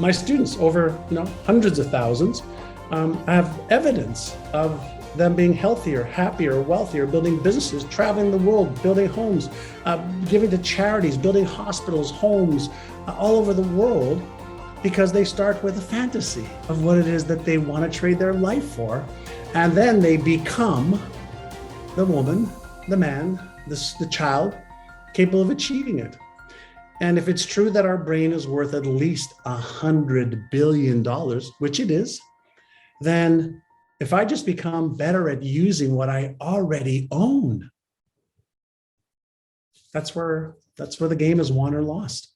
My students, over hundreds of thousands, have evidence of them being healthier, happier, wealthier, building businesses, traveling the world, building homes, giving to charities, building hospitals, homes all over the world, because they start with a fantasy of what it is that they want to trade their life for. And then they become the woman, the man, the child capable of achieving it. And if it's true that our brain is worth at least $100 billion, which it is, then if I just become better at using what I already own, that's where the game is won or lost.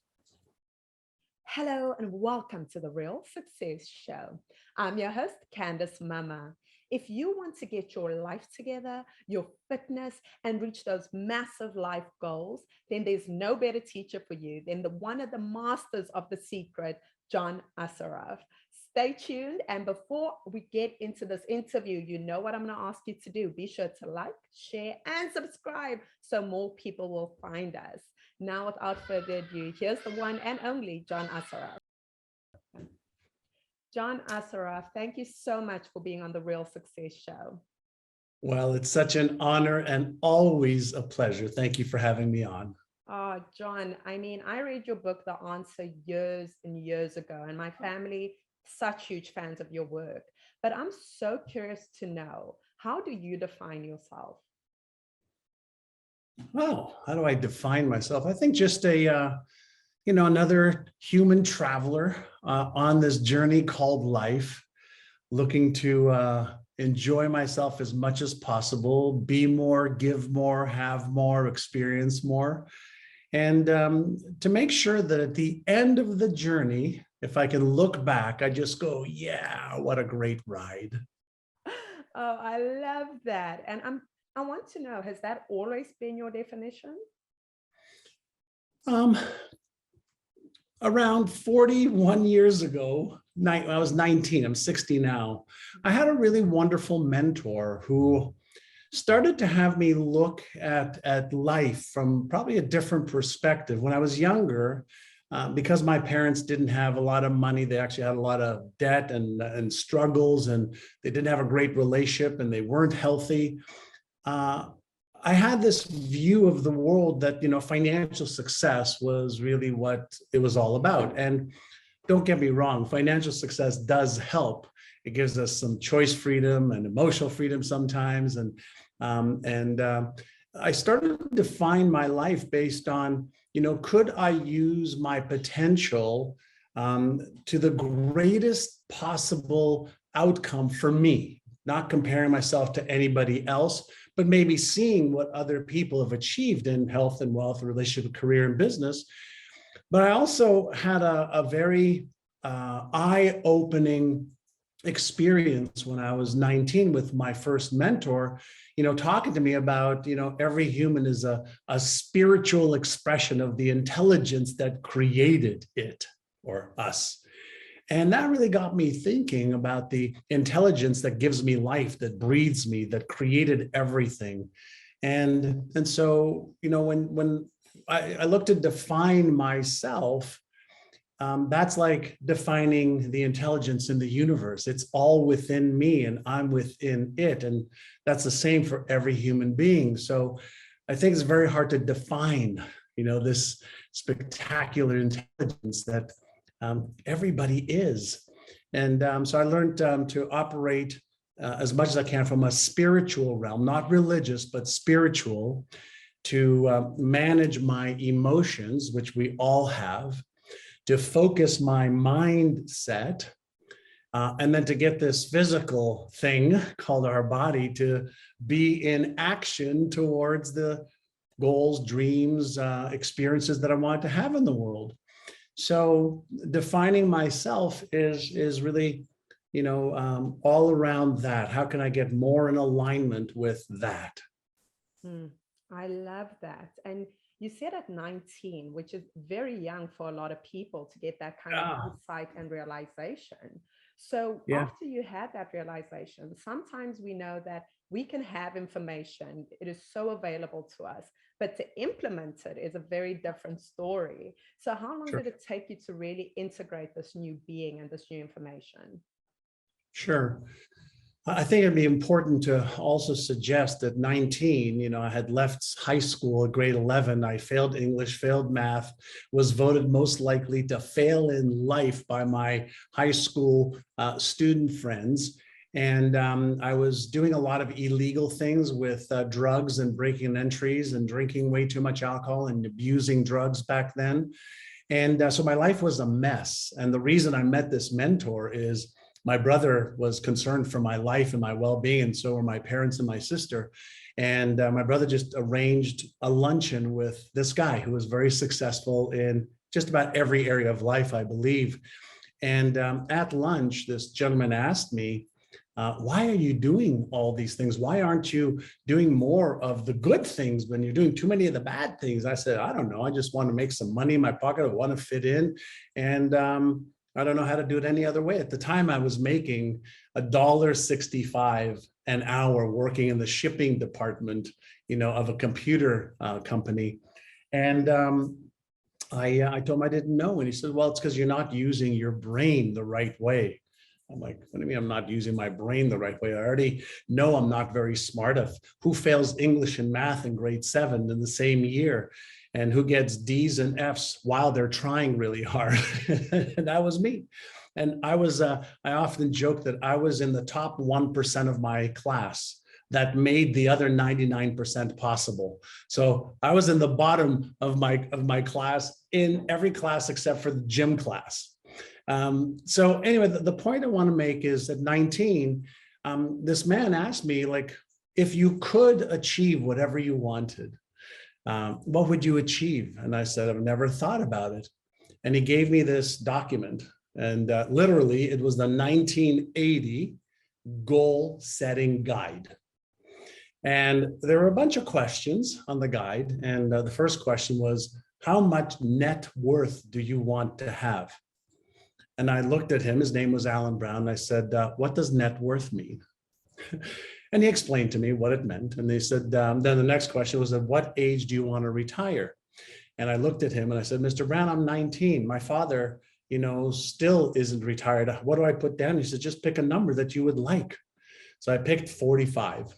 Hello and welcome to the Real Success Show. I'm your host, Candice Mama. If you want to get your life together, your fitness, and reach those massive life goals, then there's no better teacher for you than one of the masters of the secret, John Assaraf. Stay tuned. And before we get into this interview, you know what I'm going to ask you to do. Be sure to like, share, and subscribe so more people will find us. Now, without further ado, here's the one and only John Assaraf. John Assaraf, thank you so much for being on the Real Success Show. Well, it's such an honor and always a pleasure. Thank you for having me on. Oh, John, I read your book, The Answer, years and years ago, and my family, such huge fans of your work. But I'm so curious to know, how do you define yourself? Well, how do I define myself? I think just another human traveler on this journey called life, looking to enjoy myself as much as possible, be more, give more, have more, experience more. And to make sure that at the end of the journey, if I can look back, I just go, yeah, what a great ride. Oh, I love that. And I want to know, has that always been your definition? Around 41 years ago, I was 19, I'm 60 now. I had a really wonderful mentor who started to have me look at life from probably a different perspective. When I was younger, because my parents didn't have a lot of money, they actually had a lot of debt and struggles, and they didn't have a great relationship, and they weren't healthy. I had this view of the world that, financial success was really what it was all about. And don't get me wrong, financial success does help. It gives us some choice freedom and emotional freedom sometimes. And I started to define my life based on, could I use my potential to the greatest possible outcome for me, not comparing myself to anybody else, but maybe seeing what other people have achieved in health and wealth, relationship, career, and business. But I also had a very eye-opening experience when I was 19 with my first mentor, talking to me about, every human is a spiritual expression of the intelligence that created it or us. And that really got me thinking about the intelligence that gives me life, that breathes me, that created everything. And so, when I look to define myself, that's like defining the intelligence in the universe. It's all within me and I'm within it. And that's the same for every human being. So I think it's very hard to define, this spectacular intelligence that everybody is. And so I learned to operate as much as I can from a spiritual realm, not religious, but spiritual, to manage my emotions, which we all have, to focus my mindset, and then to get this physical thing called our body to be in action towards the goals, dreams, experiences that I want to have in the world. So defining myself is really, all around that. How can I get more in alignment with that? I love that. And You said at 19, which is very young for a lot of people to get that kind of Ah, insight and realization. So yeah, after you had that realization, sometimes we know that we can have information, it is so available to us, but to implement it is a very different story. So how long sure. did it take you to really integrate this new being and this new information? Sure. I think it'd be important to also suggest that 19, I had left high school at grade 11. I failed English, failed math, was voted most likely to fail in life by my high school student friends. And I was doing a lot of illegal things with drugs and breaking entries and drinking way too much alcohol and abusing drugs back then. And so my life was a mess. And the reason I met this mentor is my brother was concerned for my life and my well-being, and so were my parents and my sister. And my brother just arranged a luncheon with this guy who was very successful in just about every area of life, I believe. And at lunch, this gentleman asked me, why are you doing all these things? Why aren't you doing more of the good things when you're doing too many of the bad things? I said, I don't know. I just want to make some money in my pocket. I want to fit in. And I don't know how to do it any other way. At the time, I was making $1.65 an hour working in the shipping department, of a computer company. And I told him I didn't know. And he said, well, it's because you're not using your brain the right way. I'm like, what do you mean I'm not using my brain the right way? I already know I'm not very smart. Who fails English and math in grade 7 in the same year? And who gets D's and F's while they're trying really hard? And that was me. And I often joke that I was in the top 1% of my class that made the other 99% possible. So I was in the bottom of my class in every class except for the gym class. So anyway, the point I want to make is at 19, this man asked me, like, if you could achieve whatever you wanted, what would you achieve? And I said, I've never thought about it. And he gave me this document. And literally, it was the 1980 goal setting guide. And there were a bunch of questions on the guide. And the first question was, how much net worth do you want to have? And I looked at him, his name was Alan Brown. And I said, what does net worth mean? And he explained to me what it meant. And they said, then the next question was, at what age do you want to retire? And I looked at him and I said, Mr. Brown, I'm 19. My father, still isn't retired. What do I put down? He said, just pick a number that you would like. So I picked 45.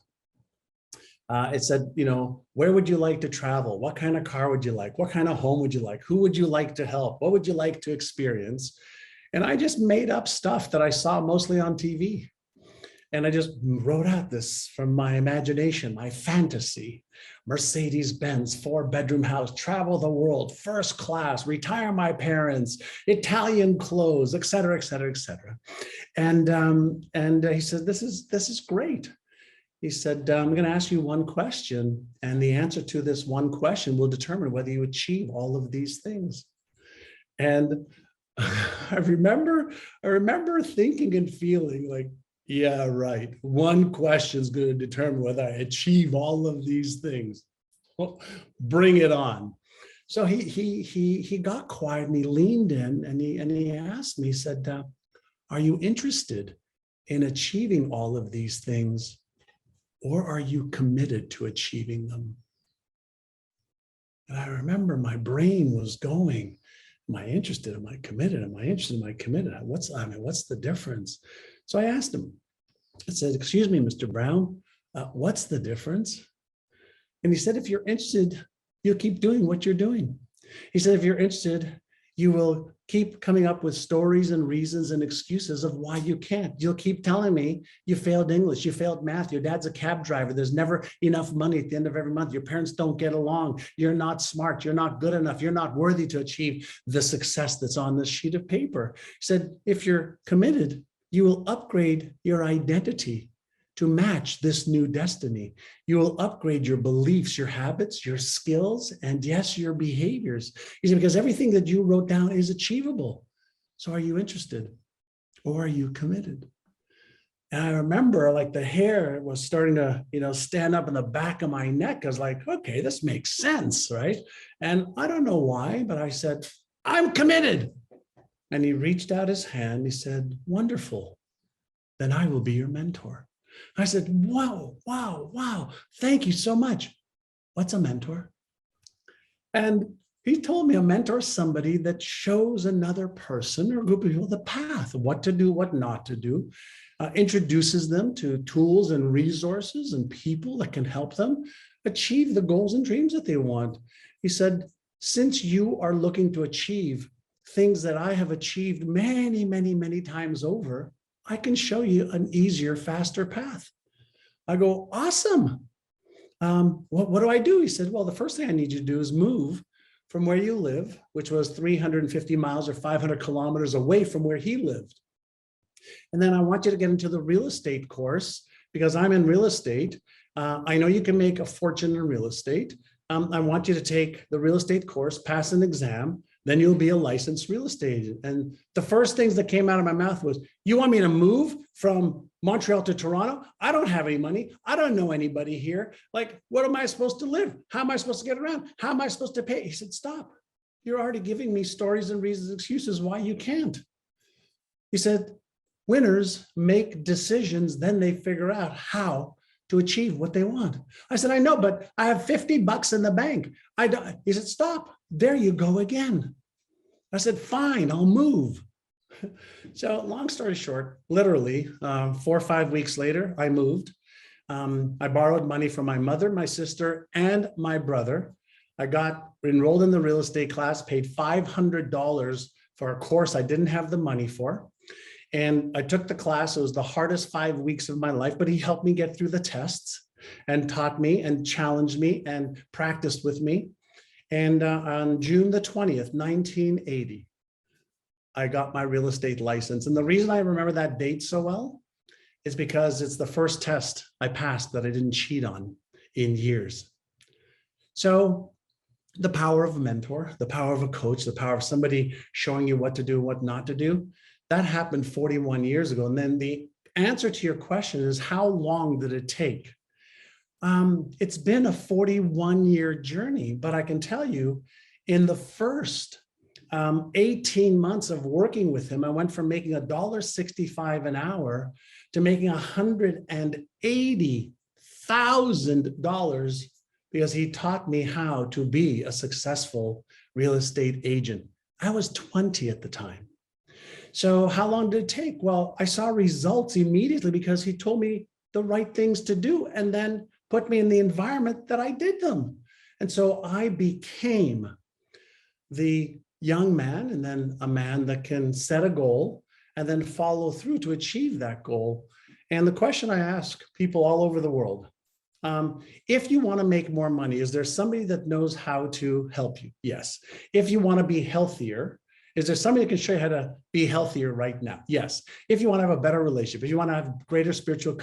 It said, where would you like to travel? What kind of car would you like? What kind of home would you like? Who would you like to help? What would you like to experience? And I just made up stuff that I saw mostly on TV. And I just wrote out this from my imagination, my fantasy. Mercedes-Benz, 4-bedroom house, travel the world, first class, retire my parents, Italian clothes, et cetera, et cetera, et cetera. And he said, this is great. He said, I'm going to ask you one question, and the answer to this one question will determine whether you achieve all of these things. And I remember thinking and feeling like, yeah, right. One question is going to determine whether I achieve all of these things. Well, bring it on. So he got quiet and he leaned in and he asked me, he said, are you interested in achieving all of these things, or are you committed to achieving them? And I remember my brain was going, am I interested? Am I committed? Am I interested? Am I committed? What's the difference? So I asked him, I said, excuse me, Mr. Brown, what's the difference? And he said, if you're interested, you'll keep doing what you're doing. He said, if you're interested, you will keep coming up with stories and reasons and excuses of why you can't. You'll keep telling me you failed English, you failed math, your dad's a cab driver, there's never enough money at the end of every month, your parents don't get along, you're not smart, you're not good enough, you're not worthy to achieve the success that's on this sheet of paper. He said, if you're committed, you will upgrade your identity to match this new destiny. You will upgrade your beliefs, your habits, your skills, and yes, your behaviors. He said, because everything that you wrote down is achievable. So are you interested or are you committed? And I remember like the hair was starting to, stand up in the back of my neck. I was like, okay, this makes sense, right? And I don't know why, but I said, I'm committed. And he reached out his hand. He said, wonderful. Then I will be your mentor. I said, wow, wow, wow. Thank you so much. What's a mentor? And he told me a mentor is somebody that shows another person or a group of people the path, what to do, what not to do, introduces them to tools and resources and people that can help them achieve the goals and dreams that they want. He said, since you are looking to achieve things that I have achieved many, many, many times over, I can show you an easier, faster path. I go, awesome. What do I do? He said, well, the first thing I need you to do is move from where you live, which was 350 miles or 500 kilometers away from where he lived. And then I want you to get into the real estate course because I'm in real estate. I know you can make a fortune in real estate. I want you to take the real estate course, pass an exam, then you'll be a licensed real estate agent. And the first things that came out of my mouth was, you want me to move from Montreal to Toronto? I don't have any money. I don't know anybody here. Like, what am I supposed to live? How am I supposed to get around? How am I supposed to pay? He said, stop. You're already giving me stories and reasons, excuses why you can't. He said, winners make decisions, then they figure out how to achieve what they want. I said, I know, but I have $50 in the bank. He said, stop. There you go again. I said, fine, I'll move. So long story short, literally 4 or 5 weeks later, I moved. I borrowed money from my mother, my sister, and my brother. I got enrolled in the real estate class, paid $500 for a course I didn't have the money for. And I took the class. It was the hardest 5 weeks of my life, but he helped me get through the tests and taught me and challenged me and practiced with me. And on June the 20th, 1980, I got my real estate license. And the reason I remember that date so well is because it's the first test I passed that I didn't cheat on in years. So the power of a mentor, the power of a coach, the power of somebody showing you what to do, what not to do, that happened 41 years ago. And then the answer to your question is, how long did it take? It's been a 41-year journey, but I can tell you in the first 18 months of working with him, I went from making $1.65 an hour to making $180,000 because he taught me how to be a successful real estate agent. I was 20 at the time. So how long did it take? Well, I saw results immediately because he told me the right things to do and then put me in the environment that I did them. And so I became the young man and then a man that can set a goal and then follow through to achieve that goal. And the question I ask people all over the world, if you want to make more money, is there somebody that knows how to help you? Yes. If you want to be healthier, is there somebody that can show you how to be healthier right now? Yes. If you want to have a better relationship, if you want to have greater spiritual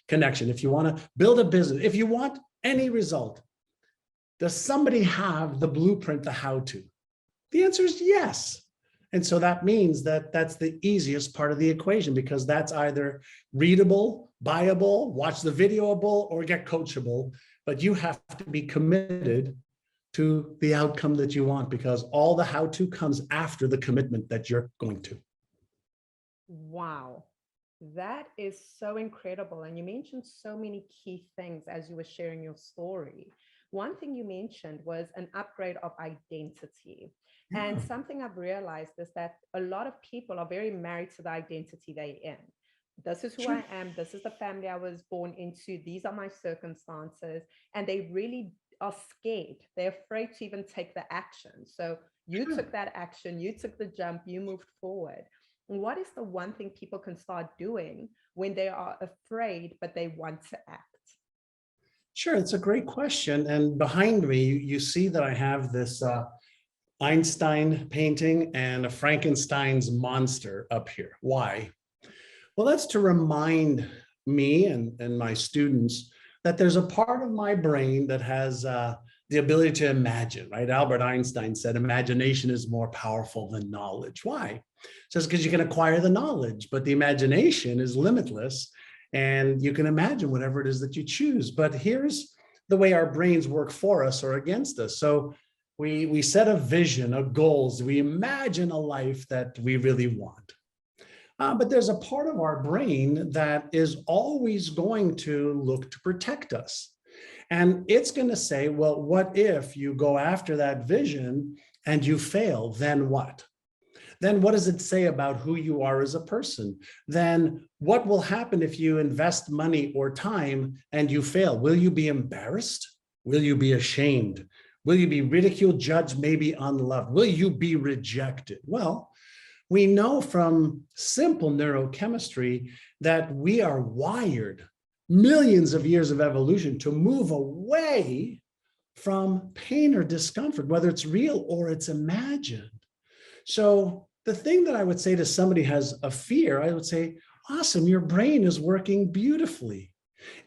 connection, if you want to build a business, if you want any result, does somebody have the blueprint, the how to? The answer is yes. And so that means that that's the easiest part of the equation because that's either readable, buyable, watch the videoable, or get coachable. But you have to be committed to the outcome that you want because all the how-to comes after the commitment that you're going to. Wow, that is so incredible. And you mentioned so many key things as you were sharing your story. One thing you mentioned was an upgrade of identity. Yeah. And something I've realized is that a lot of people are very married to the identity they're in. This is who I am. This is the family I was born into. These are my circumstances. And they really are scared. They're afraid to even take the action. So you took that action, you took the jump, you moved forward. And what is the one thing people can start doing when they are afraid, but they want to act? Sure, it's a great question. And behind me, you see that I have this Einstein painting and a Frankenstein's monster up here. Why? Well, that's to remind me and my students that there's a part of my brain that has the ability to imagine, right? Albert Einstein said, imagination is more powerful than knowledge. Why? It says because you can acquire the knowledge, but the imagination is limitless. And you can imagine whatever it is that you choose. But here's the way our brains work for us or against us. So we set a vision, a goals. We imagine a life that we really want. But there's a part of our brain that is always going to look to protect us. And it's going to say, well, what if you go after that vision and you fail? Then what? Then what does it say about who you are as a person? Then what will happen if you invest money or time and you fail? Will you be embarrassed? Will you be ashamed? Will you be ridiculed, judged, maybe unloved? Will you be rejected? Well, we know from simple neurochemistry that we are wired millions of years of evolution to move away from pain or discomfort, whether it's real or it's imagined. So the thing that I would say to somebody who has a fear, I would say, awesome, your brain is working beautifully.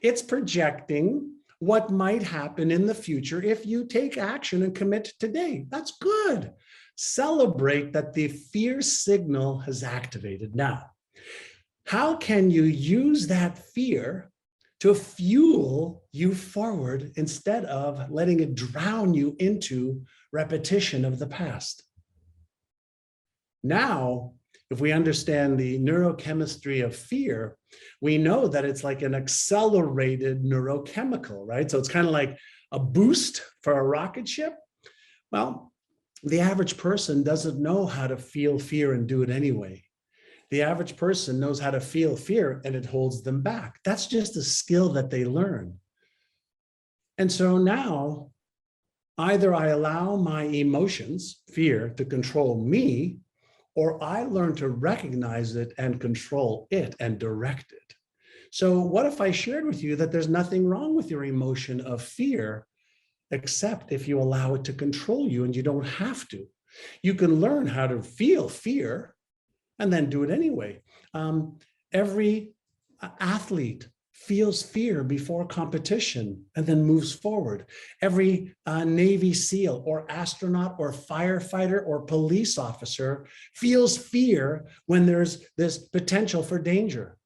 It's projecting what might happen in the future if you take action and commit today. That's good. Celebrate that the fear signal has activated. Now, how can you use that fear to fuel you forward instead of letting it drown you into repetition of the past? Now, if we understand the neurochemistry of fear, we know that it's like an accelerated neurochemical, right? So it's kind of like a boost for a rocket ship. Well, the average person doesn't know how to feel fear and do it anyway. The average person knows how to feel fear and it holds them back. That's just a skill that they learn. And so now, either I allow my emotions, fear, to control me, or I learn to recognize it and control it and direct it. So what if I shared with you that there's nothing wrong with your emotion of fear, except if you allow it to control you, and you don't have to. You can learn how to feel fear and then do it anyway. Every athlete feels fear before competition and then moves forward. Every Navy SEAL or astronaut or firefighter or police officer feels fear when there's this potential for danger.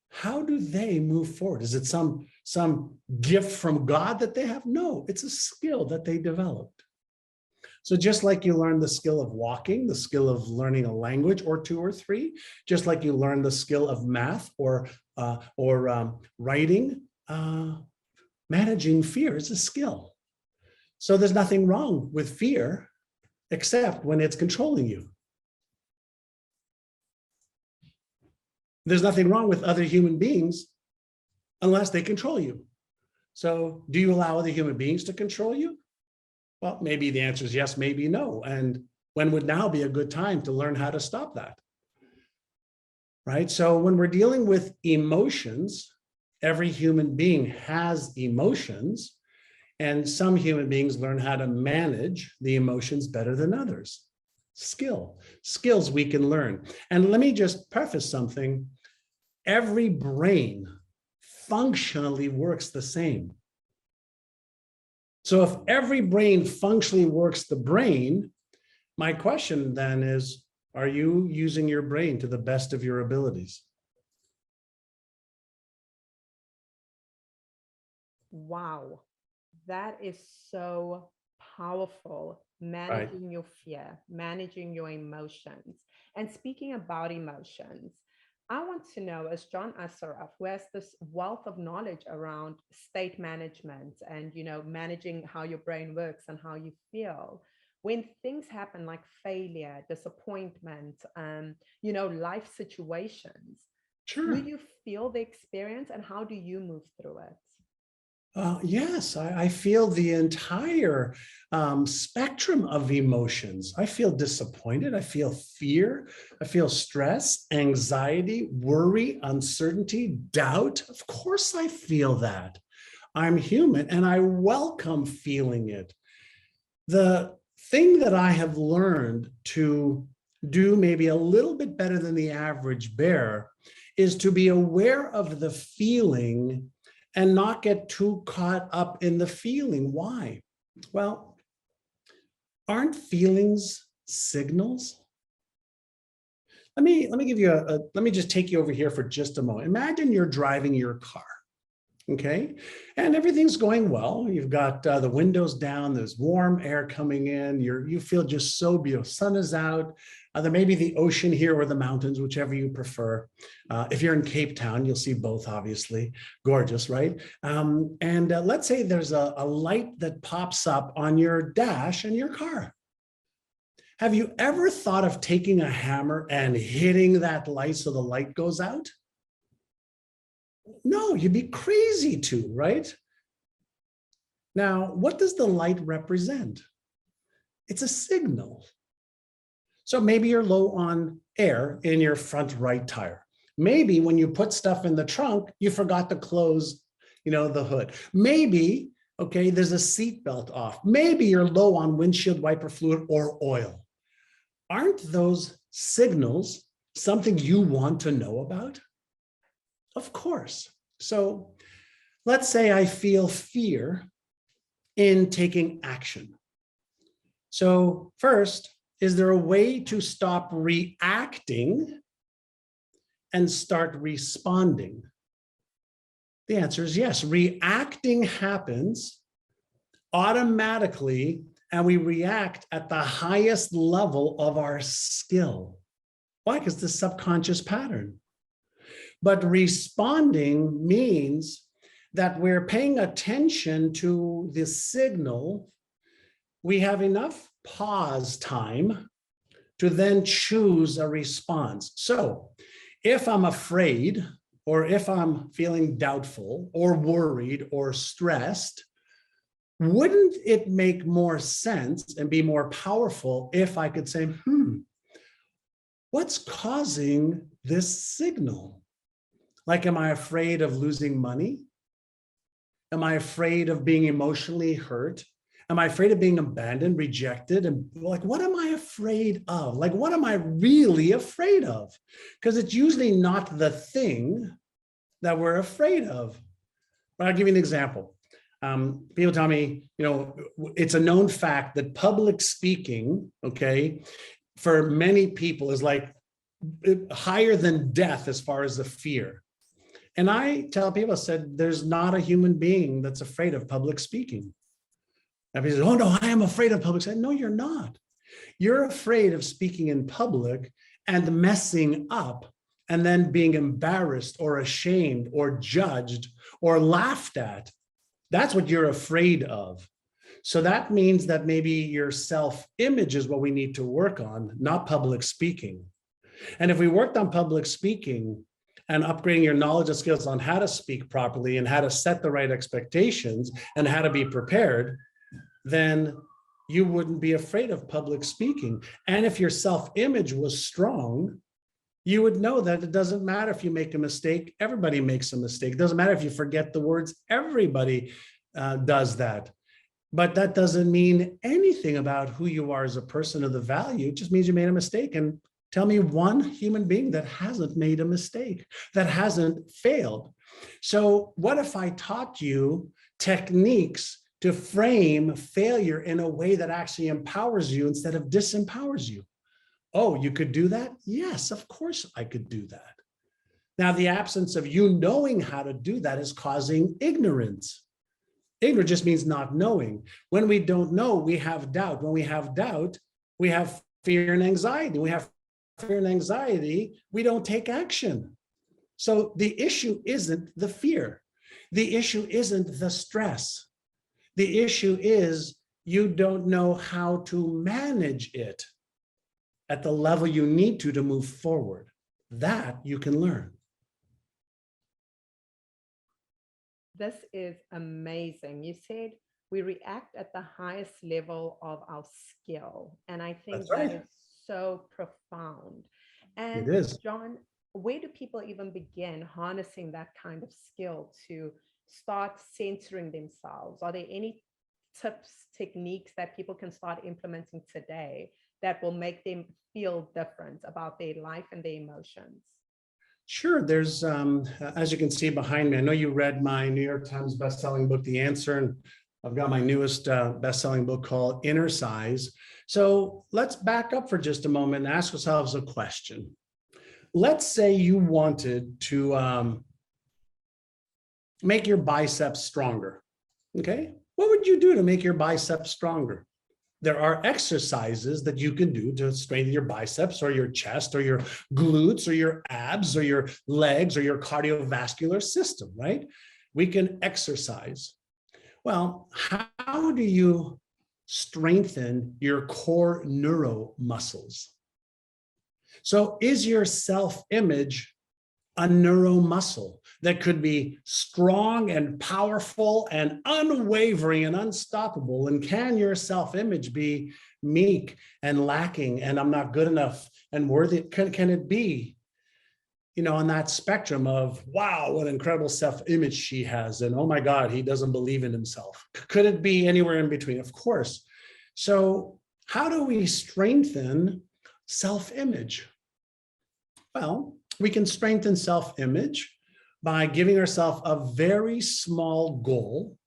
How do they move forward? Is it some gift from God that they have? No, it's a skill that they developed. So just like you learn the skill of walking, the skill of learning a language or two or three, just like you learn the skill of math or writing, managing fear is a skill. So there's nothing wrong with fear, except when it's controlling you. There's nothing wrong with other human beings unless they control you. So do you allow other human beings to control you? Well, maybe the answer is yes, maybe no. And when would now be a good time to learn how to stop that? Right? So when we're dealing with emotions, every human being has emotions, and some human beings learn how to manage the emotions better than others. Skills we can learn. And let me just preface something. Every brain functionally works the same. So if every brain functionally works the brain, my question then is, are you using your brain to the best of your abilities? Wow, that is so powerful. Managing your fear, managing your emotions. And speaking about emotions, I want to know, as John Assaraf, who has this wealth of knowledge around state management and, managing how your brain works and how you feel, when things happen like failure, disappointment, life situations, Sure. do you feel the experience and how do you move through it? Yes, I feel the entire spectrum of emotions. I feel disappointed. I feel fear. I feel stress, anxiety, worry, uncertainty, doubt. Of course, I feel that. I'm human and I welcome feeling it. The thing that I have learned to do maybe a little bit better than the average bear is to be aware of the feeling and not get too caught up in the feeling. Why? Well, aren't feelings signals? Let me give you let me just take you over here for just a moment. Imagine you're driving your car. Okay. And everything's going well. You've got the windows down, there's warm air coming in. You feel just so beautiful. Sun is out. There may be the ocean here or the mountains, whichever you prefer. If you're in Cape Town, you'll see both, obviously. Gorgeous, right? And let's say there's a light that pops up on your dash in your car. Have you ever thought of taking a hammer and hitting that light so the light goes out? No, you'd be crazy to, right? Now, what does the light represent? It's a signal. So maybe you're low on air in your front right tire. Maybe when you put stuff in the trunk, you forgot to close, the hood. Maybe, okay, there's a seatbelt off. Maybe you're low on windshield wiper fluid or oil. Aren't those signals something you want to know about? Of course. So let's say I feel fear in taking action. So first, is there a way to stop reacting and start responding? The answer is yes. Reacting happens automatically, and we react at the highest level of our skill. Why? Because the subconscious pattern. But responding means that we're paying attention to the signal. We have enough pause time to then choose a response. So if I'm afraid, or if I'm feeling doubtful or worried or stressed, wouldn't it make more sense and be more powerful if I could say, what's causing this signal? Like, am I afraid of losing money? Am I afraid of being emotionally hurt? Am I afraid of being abandoned, rejected? And like, what am I afraid of? Like, what am I really afraid of? Because it's usually not the thing that we're afraid of. But I'll give you an example. People tell me, it's a known fact that public speaking, okay, for many people is like higher than death as far as the fear. And I tell people, I said, there's not a human being that's afraid of public speaking. And people say, oh no, I am afraid of public speaking. No, you're not. You're afraid of speaking in public and messing up and then being embarrassed or ashamed or judged or laughed at. That's what you're afraid of. So that means that maybe your self-image is what we need to work on, not public speaking. And if we worked on public speaking and upgrading your knowledge and skills on how to speak properly and how to set the right expectations and how to be prepared, then you wouldn't be afraid of public speaking. And if your self-image was strong, you would know that it doesn't matter if you make a mistake, everybody makes a mistake. It doesn't matter if you forget the words, everybody does that. But that doesn't mean anything about who you are as a person or the value. It just means you made a mistake. And tell me one human being that hasn't made a mistake, that hasn't failed. So what if I taught you techniques to frame failure in a way that actually empowers you instead of disempowers you? Oh, you could do that? Yes, of course I could do that. Now, the absence of you knowing how to do that is causing ignorance. Ignorance just means not knowing. When we don't know, we have doubt. When we have doubt, we have fear and anxiety. We have fear and anxiety, we don't take action. So the issue isn't the fear. The issue isn't the stress. The issue is you don't know how to manage it at the level you need to move forward. That you can learn. This is amazing. You said we react at the highest level of our skill. And I think That's right. that is so profound. And It is. John, where do people even begin harnessing that kind of skill to start censoring themselves? Are there any tips, techniques that people can start implementing today that will make them feel different about their life and their emotions? Sure. There's, as you can see behind me, I know you read my New York Times bestselling book, The Answer, and I've got my newest bestselling book called Inner Size. So let's back up for just a moment and ask ourselves a question. let's say you wanted to make your biceps stronger. Okay. What would you do to make your biceps stronger? There are exercises that you can do to strengthen your biceps or your chest or your glutes or your abs or your legs or your cardiovascular system, right? We can exercise. Well, how do you strengthen your core neuromuscles? So is your self-image a neuromuscle that could be strong and powerful and unwavering and unstoppable? And can your self-image be meek and lacking and I'm not good enough and worthy? Can it be, on that spectrum of, wow, what incredible self-image she has, and oh my God, he doesn't believe in himself? Could it be anywhere in between? Of course. So how do we strengthen self-image? Well, we can strengthen self-image by giving ourselves a very small goal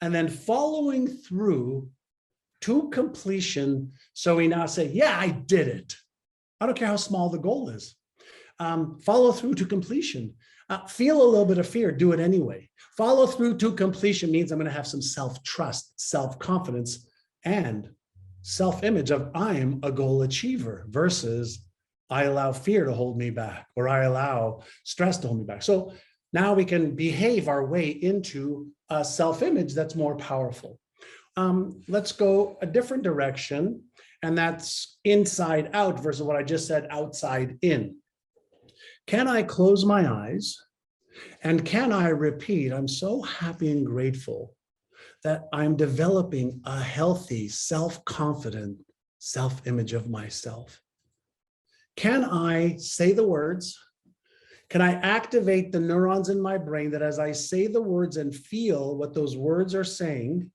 and then following through to completion. So we now say, yeah, I did it. I don't care how small the goal is. Follow through to completion. Feel a little bit of fear, do it anyway. Follow through to completion means I'm going to have some self-trust, self-confidence, and self-image of I'm a goal achiever versus I allow fear to hold me back, or I allow stress to hold me back. So now we can behave our way into a self-image that's more powerful. Let's go a different direction, and that's inside out versus what I just said, outside in. Can I close my eyes and can I repeat, I'm so happy and grateful that I'm developing a healthy, self-confident self-image of myself? Can I say the words? Can I activate the neurons in my brain that as I say the words and feel what those words are saying,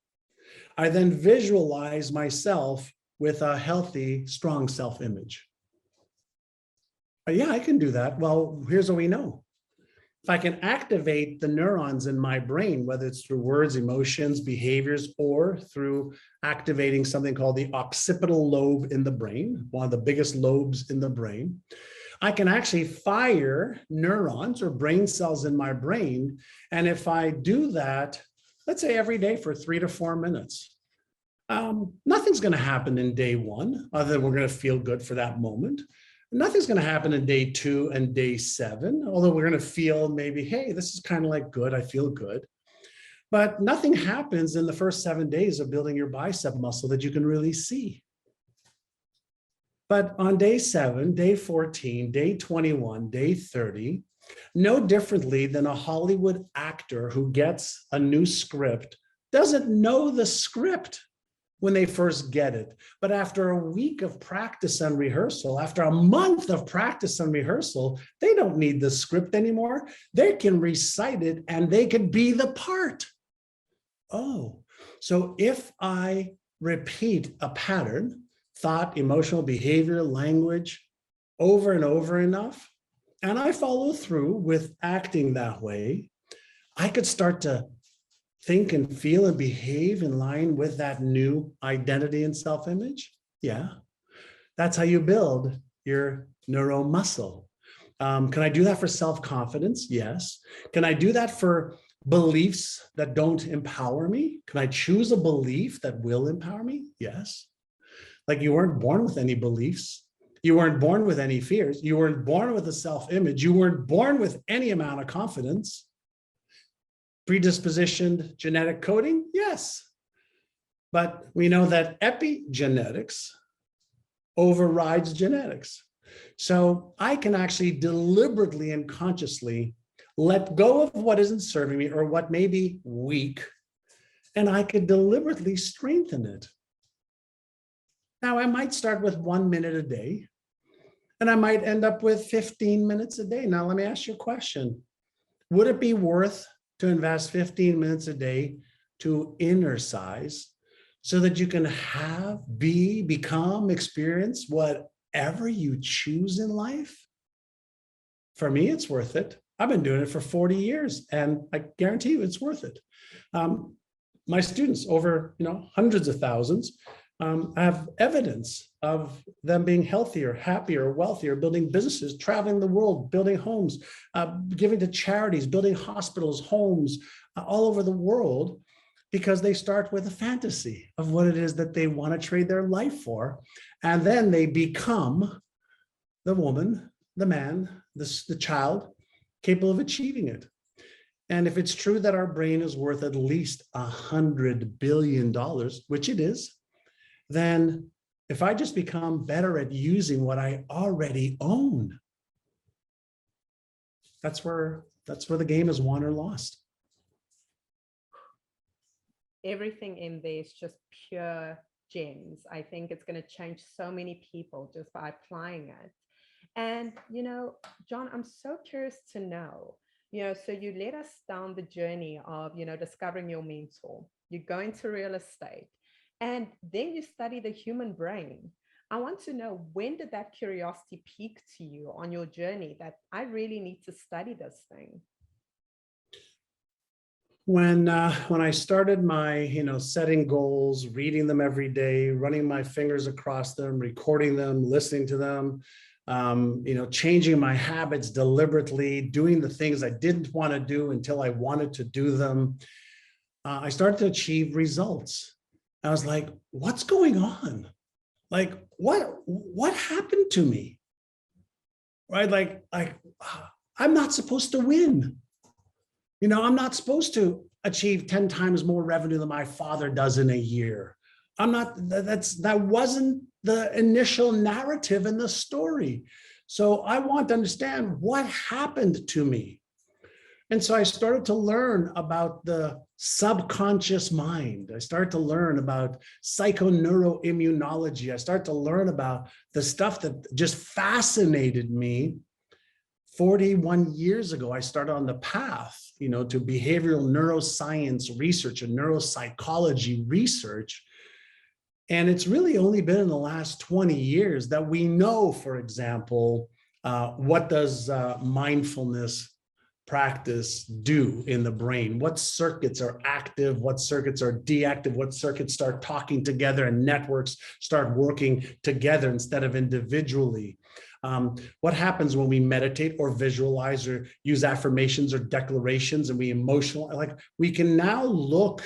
I then visualize myself with a healthy, strong self-image? Yeah, I can do that. Well, here's what we know. If I can activate the neurons in my brain, whether it's through words, emotions, behaviors, or through activating something called the occipital lobe in the brain, one of the biggest lobes in the brain, I can actually fire neurons or brain cells in my brain. And if I do that, let's say every day for 3 to 4 minutes, nothing's going to happen in day one, other than we're going to feel good for that moment. Nothing's going to happen in day 2 and day 7, although we're going to feel maybe, hey, this is kind of like good. I feel good. But nothing happens in the first 7 days of building your bicep muscle that you can really see. But on day 7, day 14, day 21, day 30, no differently than a Hollywood actor who gets a new script, doesn't know the script when they first get it. But after a week of practice and rehearsal, after a month of practice and rehearsal, they don't need the script anymore. They can recite it and they can be the part. Oh, so if I repeat a pattern, thought, emotional behavior, language, over and over enough, and I follow through with acting that way, I could start to think and feel and behave in line with that new identity and self-image. Yeah, that's how you build your neuromuscle. Can I do that for self-confidence? Yes. Can I do that for beliefs that don't empower me? Can I choose a belief that will empower me? Yes. Like you weren't born with any beliefs. You weren't born with any fears. You weren't born with a self-image. You weren't born with any amount of confidence. Predispositioned genetic coding? Yes. But we know that epigenetics overrides genetics. So I can actually deliberately and consciously let go of what isn't serving me or what may be weak, and I could deliberately strengthen it. Now, I might start with 1 minute a day, and I might end up with 15 minutes a day. Now, let me ask you a question. Would it be worth to invest 15 minutes a day to inner size so that you can become, experience whatever you choose in life? For me, it's worth it. I've been doing it for 40 years, and I guarantee you it's worth it. My students, over hundreds of thousands, I have evidence of them being healthier, happier, wealthier, building businesses, traveling the world, building homes, giving to charities, building hospitals, homes all over the world, because they start with a fantasy of what it is that they want to trade their life for. And then they become the woman, the man, the child capable of achieving it. And if it's true that our brain is worth at least $100 billion, which it is, then if I just become better at using what I already own, that's where the game is won or lost. Everything in there is just pure gems. I think it's going to change so many people just by applying it. And, John, I'm so curious to know, so you led us down the journey of, discovering your mentor. You go into real estate, and then you study the human brain. I want to know, when did that curiosity peak to you on your journey that I really need to study this thing? When I started my, setting goals, reading them every day, running my fingers across them, recording them, listening to them, changing my habits deliberately, doing the things I didn't want to do until I wanted to do them, I started to achieve results. I was like, what's going on? Like, what happened to me? Right? Like, I'm not supposed to win. I'm not supposed to achieve 10 times more revenue than my father does in a year. That wasn't the initial narrative in the story. So I want to understand what happened to me. And so I started to learn about the subconscious mind. I started to learn about psychoneuroimmunology. I started to learn about the stuff that just fascinated me. 41 years ago, I started on the path, to behavioral neuroscience research and neuropsychology research. And it's really only been in the last 20 years that we know, for example, what does mindfulness practice do in the brain? What circuits are active? What circuits are deactive? What circuits start talking together and networks start working together instead of individually? What happens when we meditate or visualize or use affirmations or declarations and we can now look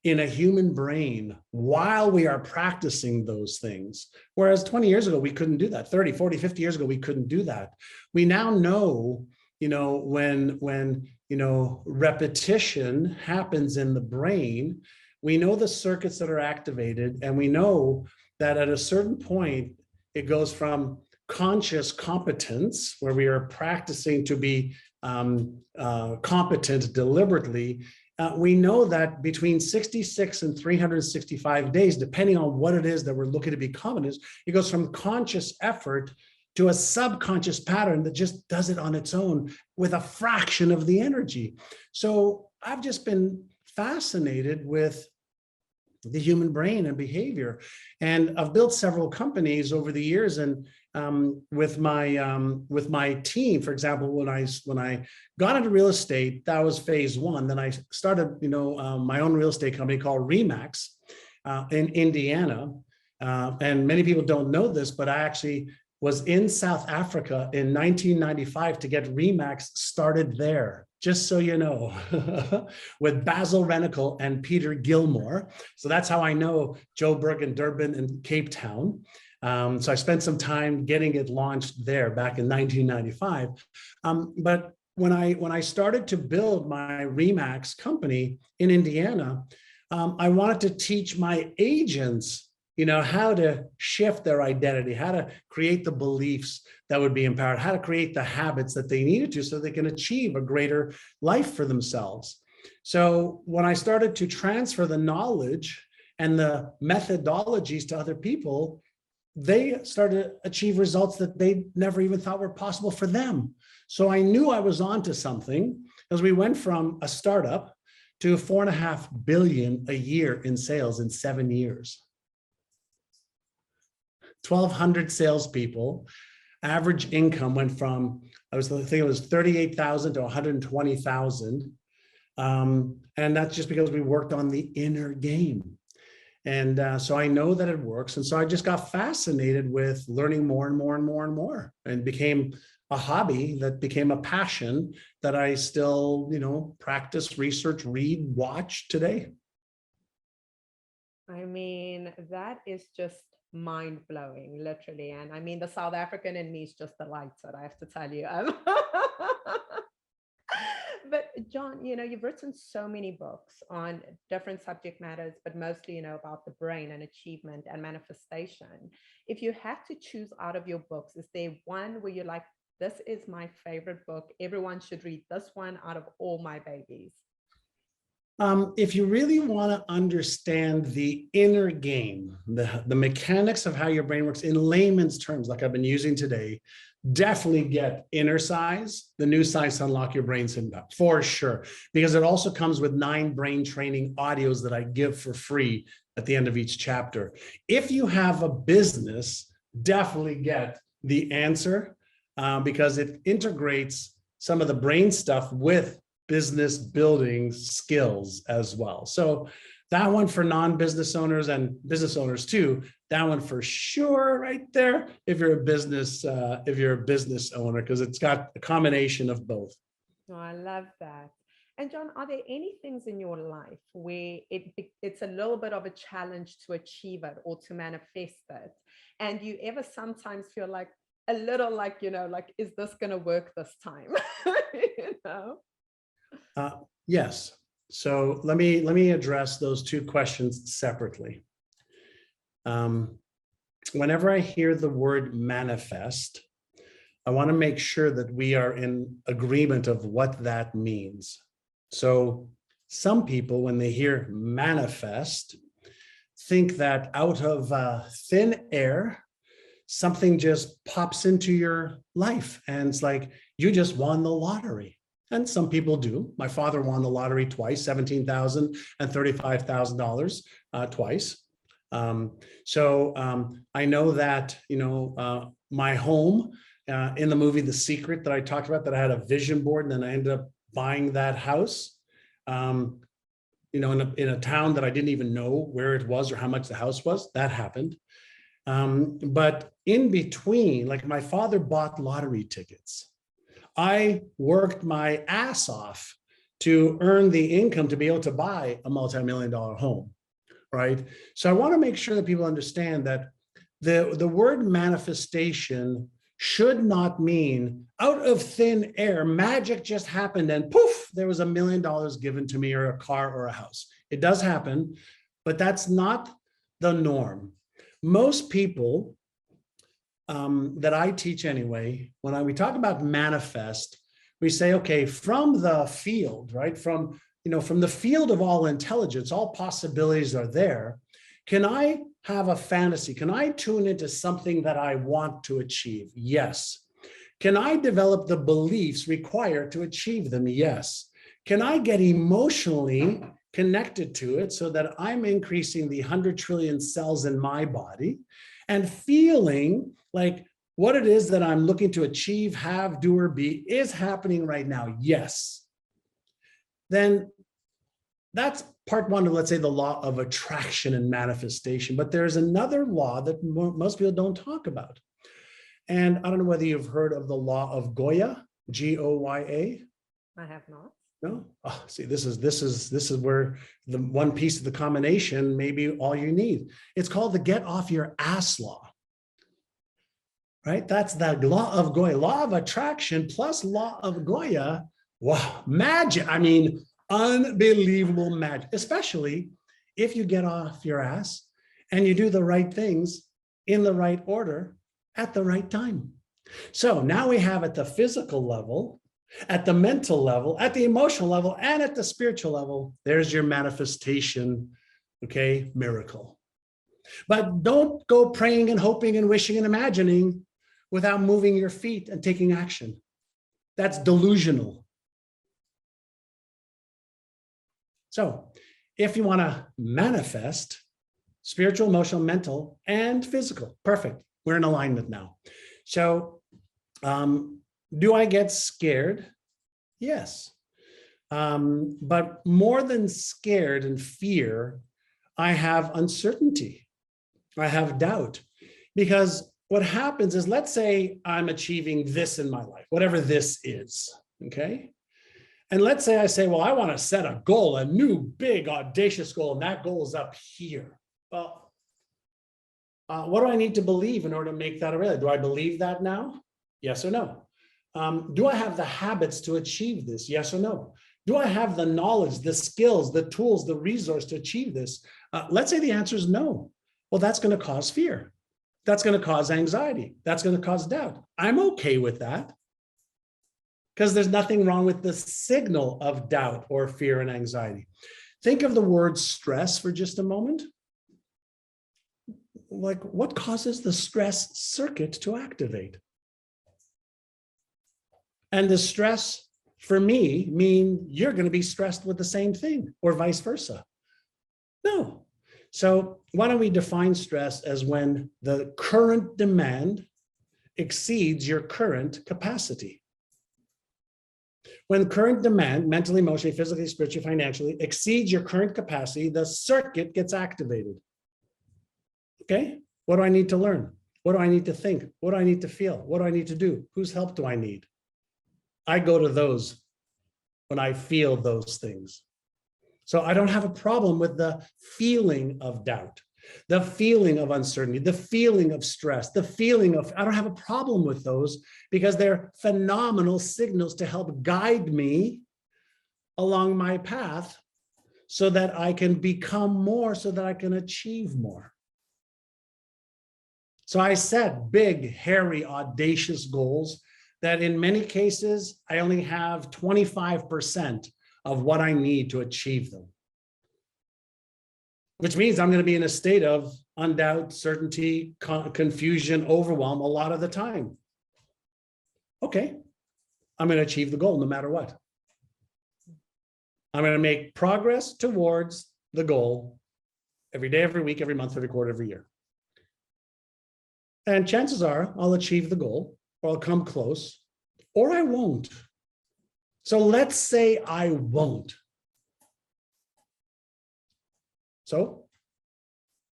in a human brain while we are practicing those things. Whereas 20 years ago, we couldn't do that. 30, 40, 50 years ago, we couldn't do that. We now know, when repetition happens in the brain, we know the circuits that are activated, and we know that at a certain point, it goes from conscious competence, where we are practicing to be competent deliberately. We know that between 66 and 365 days, depending on what it is that we're looking to be competent, it goes from conscious effort to a subconscious pattern that just does it on its own with a fraction of the energy. So I've just been fascinated with the human brain and behavior. And I've built several companies over the years. And with my team, for example, when I got into real estate, that was phase one. Then I started, my own real estate company called Remax in Indiana. And many people don't know this, but I actually was in South Africa in 1995 to get Remax started there, just so you know, with Basil Renical and Peter Gilmore. So that's how I know Joburg and Durban and Cape Town. So I spent some time getting it launched there back in 1995. But when I started to build my Remax company in Indiana, I wanted to teach my agents how to shift their identity, how to create the beliefs that would be empowered, how to create the habits that they needed to so they can achieve a greater life for themselves. So when I started to transfer the knowledge and the methodologies to other people, they started to achieve results that they never even thought were possible for them. So I knew I was onto something, as we went from a startup to $4.5 billion a year in sales in 7 years. 1,200 salespeople. Average income went from, I think it was 38,000 to 120,000. And that's just because we worked on the inner game. And so I know that it works. And so I just got fascinated with learning more and more and more and more, and became a hobby that became a passion that I still, practice, research, read, watch today. I mean, that is just mind blowing, literally. And I mean, the South African in me is just delighted, I have to tell you. But John, you've written so many books on different subject matters, but mostly, about the brain and achievement and manifestation. If you had to choose out of your books, is there one where you're like, this is my favorite book, everyone should read this one out of all my babies? If you really want to understand the inner game, the mechanics of how your brain works in layman's terms, like I've been using today, definitely get Inner Size, the new science to unlock your brain's impact, for sure. Because it also comes with 9 brain training audios that I give for free at the end of each chapter. If you have a business, definitely get The Answer, because it integrates some of the brain stuff with business building skills as well. So that one for non-business owners and business owners too, that one for sure right there if you're a business owner, because it's got a combination of both. Oh, I love that. And John, are there any things in your life where it's a little bit of a challenge to achieve it or to manifest it? And you ever sometimes feel like a little like, like, is this going to work this time? Yes. So let me address those 2 questions separately. Whenever I hear the word manifest, I want to make sure that we are in agreement of what that means. So some people, when they hear manifest, think that out of thin air, something just pops into your life and it's like you just won the lottery. And some people do. My father won the lottery twice, $17,000 and $35,000 twice. So I know that, my home in the movie The Secret that I talked about, that I had a vision board and then I ended up buying that house, in a town that I didn't even know where it was or how much the house was. That happened. But in between, like my father bought lottery tickets. I worked my ass off to earn the income to be able to buy a multi-million-dollar home, right? So I want to make sure that people understand that the word manifestation should not mean out of thin air, magic just happened and poof, there was $1 million given to me or a car or a house. It does happen, but that's not the norm. Most people that I teach anyway, when we talk about manifest, we say, okay, from the field, right? From the field of all intelligence, all possibilities are there. Can I have a fantasy? Can I tune into something that I want to achieve? Yes. Can I develop the beliefs required to achieve them? Yes. Can I get emotionally connected to it so that I'm increasing the 100 trillion cells in my body and feeling like what it is that I'm looking to achieve, have, do, or be is happening right now? Yes. Then that's part 1 of, let's say, the law of attraction and manifestation. But there's another law that most people don't talk about. And I don't know whether you've heard of the law of Goya, Goya. I have not. No? Oh, see, this is where the one piece of the combination may be all you need. It's called the get off your ass law. Right? That's the law of Goya, law of attraction plus law of Goya. Wow, magic. I mean, unbelievable magic, especially if you get off your ass and you do the right things in the right order at the right time. So now we have at the physical level, at the mental level, at the emotional level, and at the spiritual level, there's your manifestation, okay, miracle. But don't go praying and hoping and wishing and imagining without moving your feet and taking action. That's delusional. So if you want to manifest spiritual, emotional, mental, and physical, perfect. We're in alignment now. So do I get scared? Yes. But more than scared and fear, I have uncertainty. I have doubt. Because what happens is, let's say I'm achieving this in my life, whatever this is, okay? And let's say I say, well, I want to set a goal, a new, big, audacious goal, and that goal is up here. Well, what do I need to believe in order to make that a reality? Do I believe that now? Yes or no? Do I have the habits to achieve this? Yes or no? Do I have the knowledge, the skills, the tools, the resource to achieve this? Let's say the answer is no. Well, that's going to cause fear. That's going to cause anxiety. That's going to cause doubt. I'm okay with that because there's nothing wrong with the signal of doubt or fear and anxiety. Think of the word stress for just a moment. Like, what causes the stress circuit to activate? And the stress for me mean you're going to be stressed with the same thing or vice versa. No. So why don't we define stress as when the current demand exceeds your current capacity? When current demand, mentally, emotionally, physically, spiritually, financially, exceeds your current capacity, the circuit gets activated. Okay? What do I need to learn? What do I need to think? What do I need to feel? What do I need to do? Whose help do I need? I go to those when I feel those things. So I don't have a problem with the feeling of doubt, the feeling of uncertainty, the feeling of stress, the feeling of, I don't have a problem with those because they're phenomenal signals to help guide me along my path so that I can become more, so that I can achieve more. So I set big, hairy, audacious goals that in many cases, I only have 25% of what I need to achieve them. Which means I'm going to be in a state of undoubt, certainty, confusion, overwhelm a lot of the time. Okay, I'm going to achieve the goal no matter what. I'm going to make progress towards the goal every day, every week, every month, every quarter, every year. And chances are I'll achieve the goal, or I'll come close, or I won't. So let's say I won't. So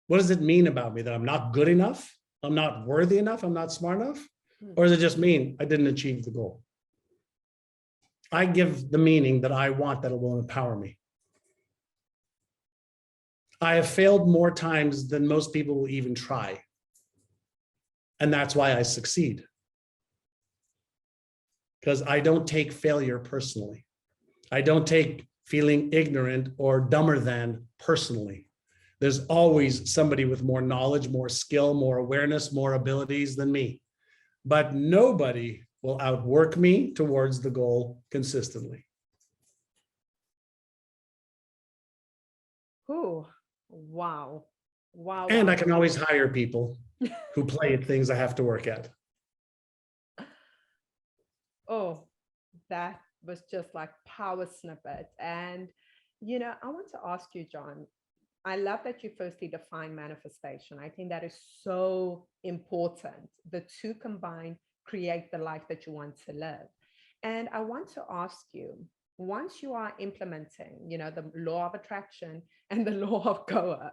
what does it mean about me? That I'm not good enough? I'm not worthy enough? I'm not smart enough? Or does it just mean I didn't achieve the goal? I give the meaning that I want, that it will empower me. I have failed more times than most people will even try. And that's why I succeed. Because I don't take failure personally. I don't take feeling ignorant or dumber than personally. There's always somebody with more knowledge, more skill, more awareness, more abilities than me. But nobody will outwork me towards the goal consistently. Oh, wow. Wow. And wow. I can always hire people who play at things I have to work at. Oh, that was just like power snippet. And, you know, I want to ask you, John, I love that you firstly define manifestation. I think that is so important. The two combined create the life that you want to live. And I want to ask you, once you are implementing, you know, the law of attraction and the law of Goa,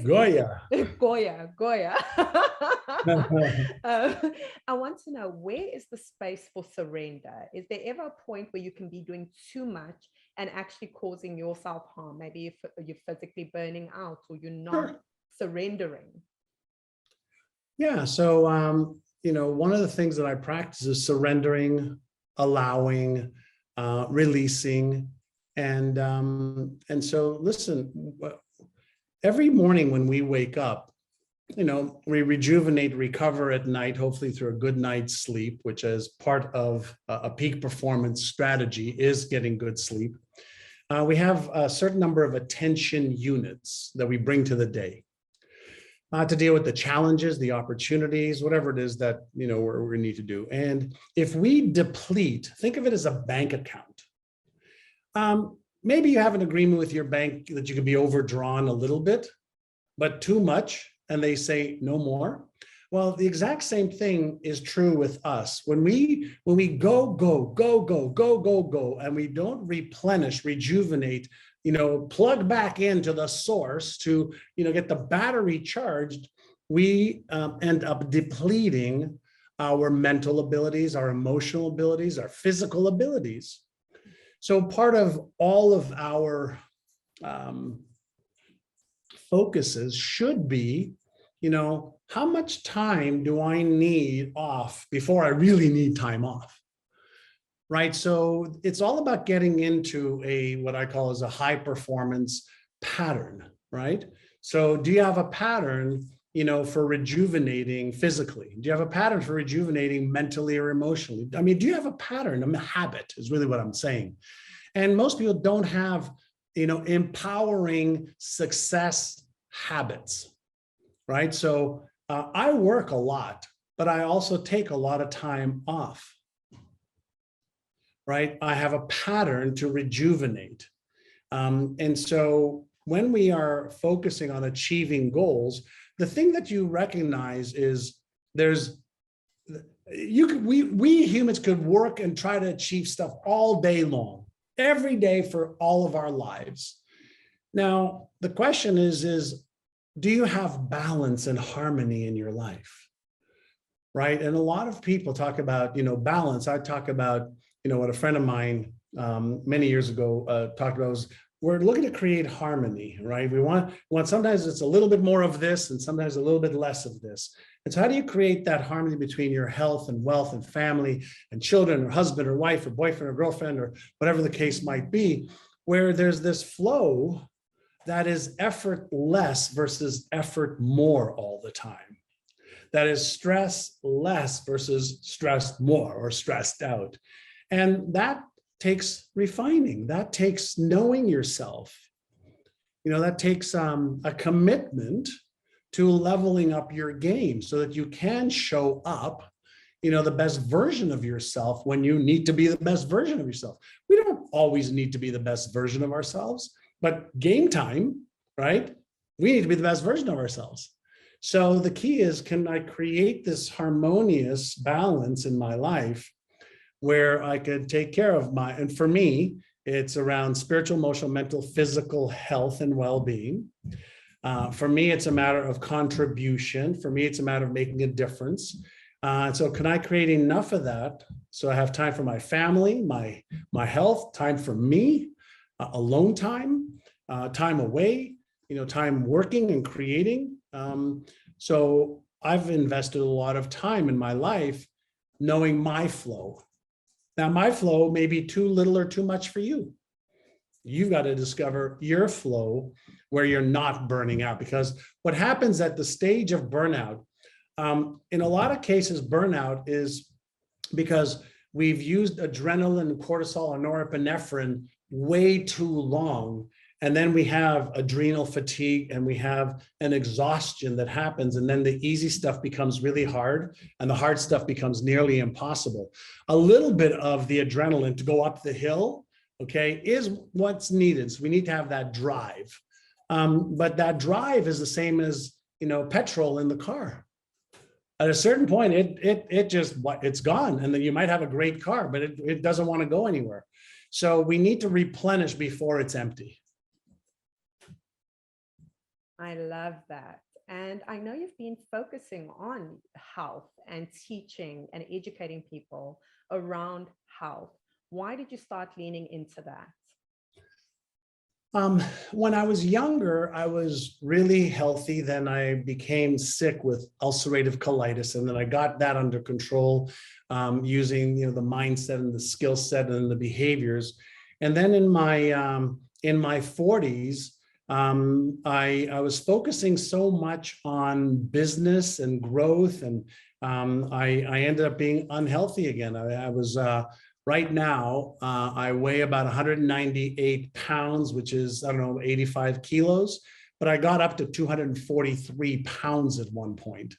Goya. Goya. I want to know, where is the space for surrender? Is there ever a point where you can be doing too much and actually causing yourself harm? Maybe you're physically burning out, or you're not surrendering. Yeah. So, you know, one of the things that I practice is surrendering, allowing, releasing. And so listen, every morning when we wake up, you know, we rejuvenate, recover at night, hopefully through a good night's sleep, which is part of a peak performance strategy, is getting good sleep. We have a certain number of attention units that we bring to the day to deal with the challenges, the opportunities, whatever it is that, you know, we need to do. And if we deplete, think of it as a bank account. Maybe you have an agreement with your bank that you can be overdrawn a little bit, but too much, and they say no more. Well, the exact same thing is true with us. When we go, and we don't replenish, rejuvenate, plug back into the source to, get the battery charged, we end up depleting our mental abilities, our emotional abilities, our physical abilities. So part of all of our focuses should be, how much time do I need off before I really need time off? Right. So it's all about getting into what I call as a high performance pattern, right? So do you have a pattern, for rejuvenating physically? Do you have a pattern for rejuvenating mentally or emotionally? I mean, do you have a pattern? A habit is really what I'm saying. And most people don't have, empowering success habits, right? So I work a lot, but I also take a lot of time off. Right? I have a pattern to rejuvenate. And so when we are focusing on achieving goals, the thing that you recognize is we humans could work and try to achieve stuff all day long, every day for all of our lives. Now, the question is do you have balance and harmony in your life? Right? And a lot of people talk about, balance. I talk about, what a friend of mine many years ago talked about was we're looking to create harmony, right? We want sometimes it's a little bit more of this and sometimes a little bit less of this. And so how do you create that harmony between your health and wealth and family and children or husband or wife or boyfriend or girlfriend or whatever the case might be, where there's this flow that is effort less versus effort more all the time? That is stress less versus stressed more or stressed out. And that takes refining, that takes knowing yourself. That takes a commitment to leveling up your game so that you can show up, the best version of yourself when you need to be the best version of yourself. We don't always need to be the best version of ourselves, but game time, right? We need to be the best version of ourselves. So the key is, can I create this harmonious balance in my life where I could take care of and for me, it's around spiritual, emotional, mental, physical health and well-being. For me, it's a matter of contribution. For me, it's a matter of making a difference. So can I create enough of that so I have time for my family, my health, time for me, alone time, time away, time working and creating. So I've invested a lot of time in my life knowing my flow. Now, my flow may be too little or too much for you. You've got to discover your flow where you're not burning out, because what happens at the stage of burnout, in a lot of cases, burnout is because we've used adrenaline, cortisol, and norepinephrine way too long. And then we have adrenal fatigue and we have an exhaustion that happens. And then the easy stuff becomes really hard and the hard stuff becomes nearly impossible. A little bit of the adrenaline to go up the hill, okay, is what's needed. So we need to have that drive. But that drive is the same as, petrol in the car. At a certain point, it's gone. And then you might have a great car, but it doesn't want to go anywhere. So we need to replenish before it's empty. I love that. And I know you've been focusing on health and teaching and educating people around health. Why did you start leaning into that? When I was younger, I was really healthy. Then I became sick with ulcerative colitis, and then I got that under control using the mindset and the skill set and the behaviors. And then in my 40s, I was focusing so much on business and growth, and I ended up being unhealthy again. I was right now, I weigh about 198 pounds, which is, 85 kilos, but I got up to 243 pounds at one point,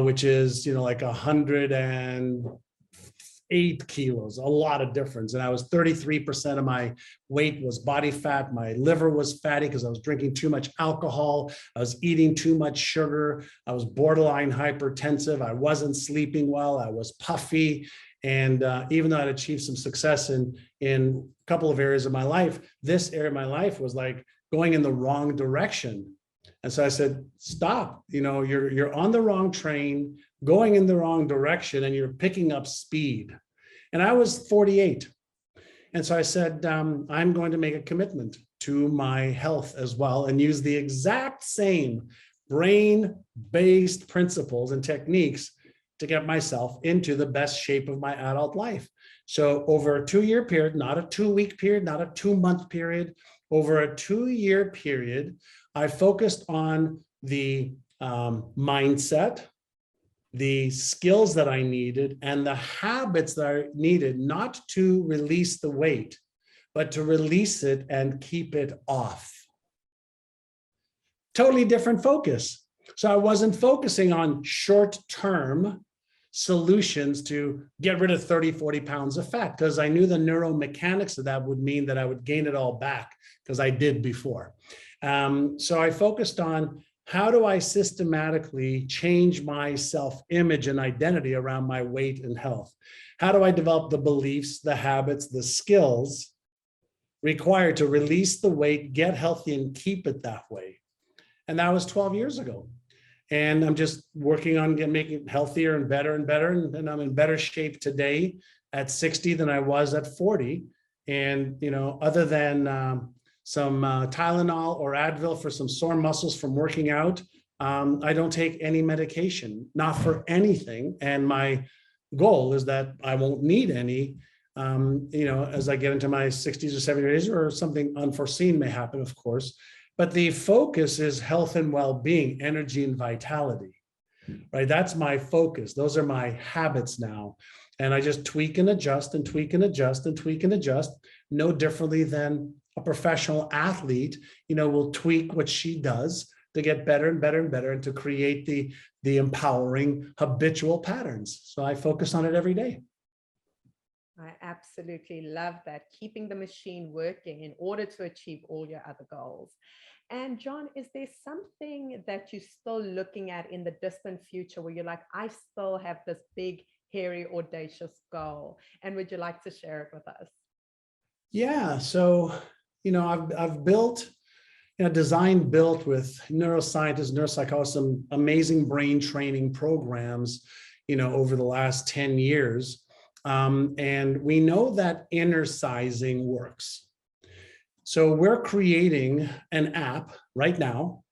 which is, like 108 kilos, a lot of difference. And I was 33% of my weight was body fat. My liver was fatty because I was drinking too much alcohol. I was eating too much sugar. I was borderline hypertensive. I wasn't sleeping well. I was puffy. And even though I'd achieved some success in a couple of areas of my life, this area of my life was like going in the wrong direction. And so I said, stop, you're on the wrong train, going in the wrong direction, and you're picking up speed. And I was 48. And so I said, I'm going to make a commitment to my health as well and use the exact same brain-based principles and techniques to get myself into the best shape of my adult life. So over a 2-year period, not a 2-week period, not a 2-month period, over a 2-year period, I focused on the mindset, the skills that I needed, and the habits that I needed, not to release the weight, but to release it and keep it off. Totally different focus. So I wasn't focusing on short-term solutions to get rid of 30, 40 pounds of fat, because I knew the neuromechanics of that would mean that I would gain it all back, because I did before. So I focused on, how do I systematically change my self-image and identity around my weight and health? How do I develop the beliefs, the habits, the skills required to release the weight, get healthy, and keep it that way? And that was 12 years ago. And I'm just working on making it healthier and better and better. And I'm in better shape today at 60 than I was at 40. And, other than some Tylenol or Advil for some sore muscles from working out, I don't take any medication, not for anything. And my goal is that I won't need any, as I get into my 60s or 70s, or something unforeseen may happen, of course. But the focus is health and well-being, energy and vitality, right? That's my focus. Those are my habits now. And I just tweak and adjust and tweak and adjust and tweak and adjust, no differently than a professional athlete, will tweak what she does to get better and better and better, and to create the empowering habitual patterns. So I focus on it every day. I absolutely love that. Keeping the machine working in order to achieve all your other goals. And John, is there something that you're still looking at in the distant future where you're like, I still have this big, hairy, audacious goal? And would you like to share it with us? Yeah. So, I've built, built with neuroscientists, neuropsychologists, some amazing brain training programs, over the last 10 years. And we know that inner sizing works. So we're creating an app right now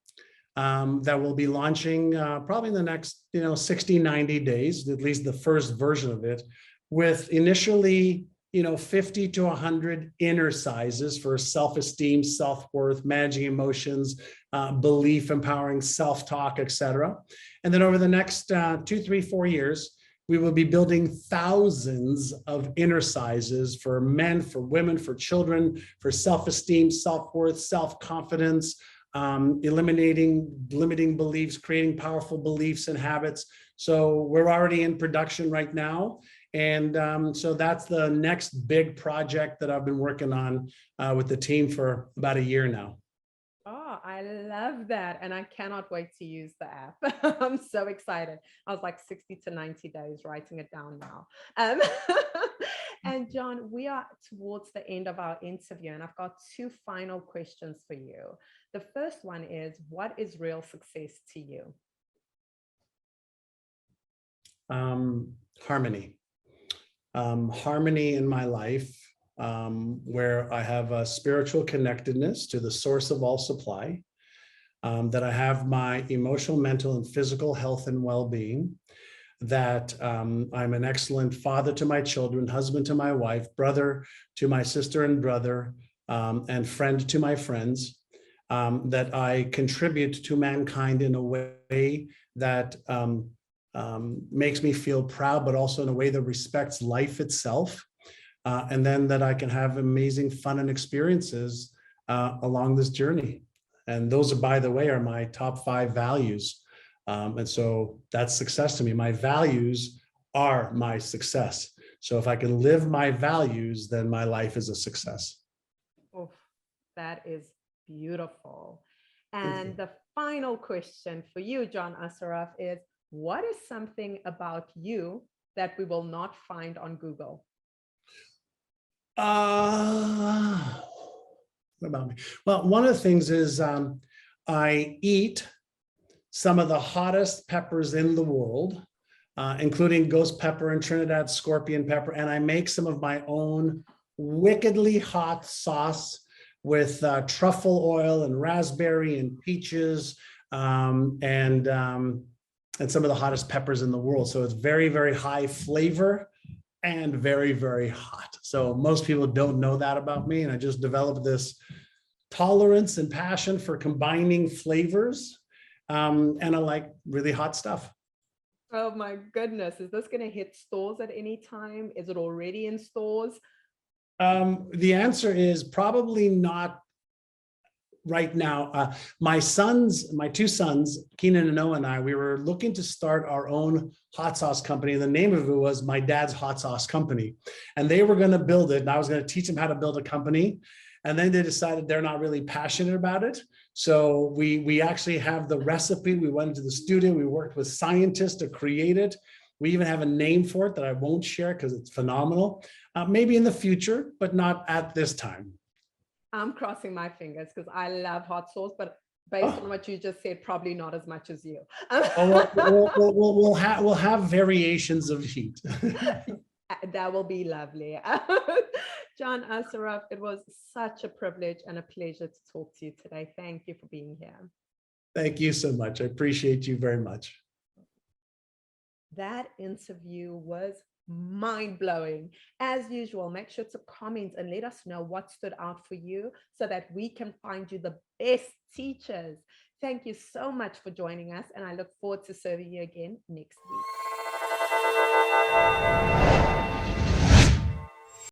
that will be launching probably in the next 60, 90 days, at least the first version of it, with initially 50 to 100 inner sizes for self-esteem, self-worth, managing emotions, belief, empowering self-talk, etc. And then over the next 2, 3, 4 years, we will be building thousands of inner sizes for men, for women, for children, for self-esteem, self-worth, self-confidence, eliminating limiting beliefs, creating powerful beliefs and habits. So we're already in production right now. And so that's the next big project that I've been working on with the team for about a year now. Oh, I love that. And I cannot wait to use the app. I'm so excited. I was like 60 to 90 days writing it down now. And John, we are towards the end of our interview, and I've got 2 final questions for you. The first one is, what is real success to you? Harmony. Harmony in my life, where I have a spiritual connectedness to the source of all supply, that I have my emotional, mental, and physical health and well-being, that I'm an excellent father to my children, husband to my wife, brother to my sister and brother, and friend to my friends, that I contribute to mankind in a way that makes me feel proud, but also in a way that respects life itself. And then that I can have amazing fun and experiences along this journey. And those, by the way, are my top 5 values. And so that's success to me. My values are my success. So if I can live my values, then my life is a success. Oh, that is beautiful. And the final question for you, John Assaraf, is, what is something about you that we will not find on Google? What about me? Well, one of the things is I eat some of the hottest peppers in the world, including ghost pepper and Trinidad scorpion pepper. And I make some of my own wickedly hot sauce with truffle oil and raspberry and peaches and some of the hottest peppers in the world. So it's very, very high flavor and very, very hot. So most people don't know that about me. And I just developed this tolerance and passion for combining flavors. And I like really hot stuff. Oh my goodness. Is this going to hit stores at any time? Is it already in stores? The answer is probably not right now. My two sons, Keenan and Noah and I, we were looking to start our own hot sauce company. The name of it was My Dad's Hot Sauce Company. And they were going to build it. And I was going to teach them how to build a company. And then they decided they're not really passionate about it. So we actually have the recipe. We went into the studio. We worked with scientists to create it. We even have a name for it that I won't share because it's phenomenal. Maybe in the future, but not at this time. I'm crossing my fingers because I love hot sauce, but based on what you just said, probably not as much as you. We'll have variations of heat. That will be lovely. John Assaraf, it was such a privilege and a pleasure to talk to you today. Thank you for being here. Thank you so much. I appreciate you very much. That interview was mind-blowing. As usual, make sure to comment and let us know what stood out for you so that we can find you the best teachers. Thank you so much for joining us, and I look forward to serving you again next week.